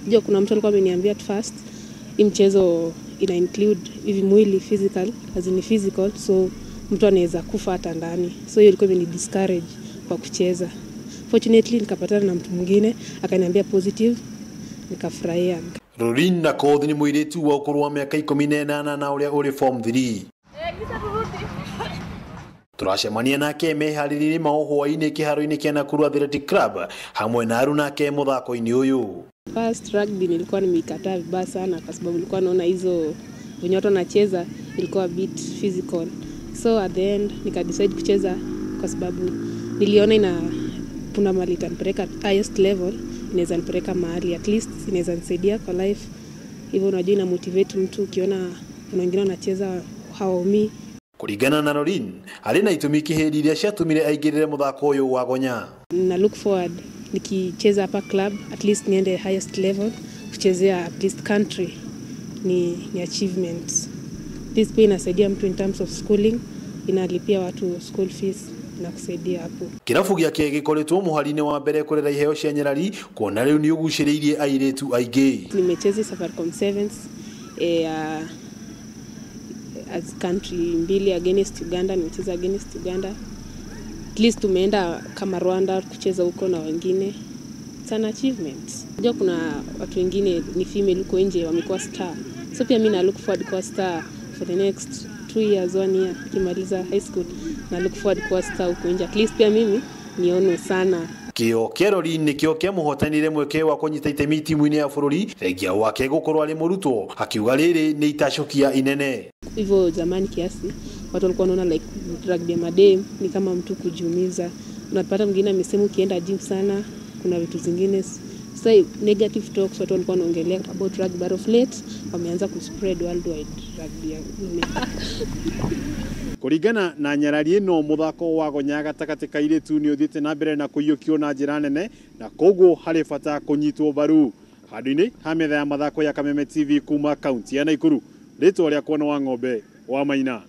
Jo, kuna mtu alikuwa ameniambia at first hii mchezo ina include hivi mwili physical, as in physical, so mtu anaweza kufa hata ndani. So hiyo ilikuwa imeni discourage kwa kucheza. Fortunately nikapatana na mtu mwingine akaniambia positive, nikafurahia. Lauren Nakoth ni mwiretu wa ukuru wa miaka 18 na uri form 3. Turacemania nake meharĩrĩria maũhwa-inĩ kĩharo-inĩ kĩa Nakuru Athletic Club hamwe na aruna ke mũthako-inĩ ũyũ. First rugby nilikuwa nimekataa vibaya sana kwa sababu nilikuwa naona hizo wenye watu wanacheza ilikuwa a bit physical. So at the end nika decide kucheza kwa sababu niliona kuna mahali itanipeleka highest level, inaweza nipeleka mahali at least inaweza nisaidia kwa life. Hivyo unajua ina motivate mtu ukiona kuna wengine wanacheza hawaumii. Kuringana na Lauren, arĩ na itũmi kĩhĩri iria ciatũmire aingĩrĩre mũthako ũyũ wa gonya. Na look forward nikicheza hapa club at least niende highest level, kuchezea at least country ni achievements. This pia inasaidia mtu in terms of schooling, inalipia watu school fees na kusaidia hapo. Kĩrabu gĩake gĩkoretwo mũhari-inĩ wa mbere kũrera iheo cia Nyarari, kuona rĩu nĩ ũgucĩrĩirie airĩtu aingĩ. Nimecheza Safaricom Sevens as country mbili against Uganda, nimecheza against Uganda. At least tumeenda kama Rwanda kucheza huko na wengine. It's an achievement. Unajua kuna watu wengine ni female huko nje wamekuwa star. So pia mimi na look forward kuwa star for the next 2 years, 1 year nikimaliza high school, na look forward kuwa star huko nje. At least pia mimi nionwe sana. Kĩo kĩa Lauren nĩkĩo kĩamũhotanire mweke wa kũnyita itemi timu-inĩ ya bũrũri, thengia wake gũkorwo arĩ mũrutwo, akiuga rĩrĩ nĩ itacokia inene. Hivyo zamani kiasi watu walikuwa wanaona like rugby ya madem ni kama mtu kujiumiza. Unapata mwingine amesema ukienda gym sana kuna vitu zingine. Sasa negative talks watu walikuwa wanaongelea about rugby, but of late wameanza kuspread worldwide rugby ya women. Kuringana na Nyarari ĩno mũthako wa gonya gatagatĩ ka airĩtu nĩ ũthiĩte na mbere na kũiyũkio na njĩra nene, na koguo harĩ bata kũnyitwo mbaru. Handũ-inĩ ha metha ya mathako ya Kameme TV kuma kaunti ya Nakuru, rĩtwa rĩakwa nĩ Wang'ombe wa Maina.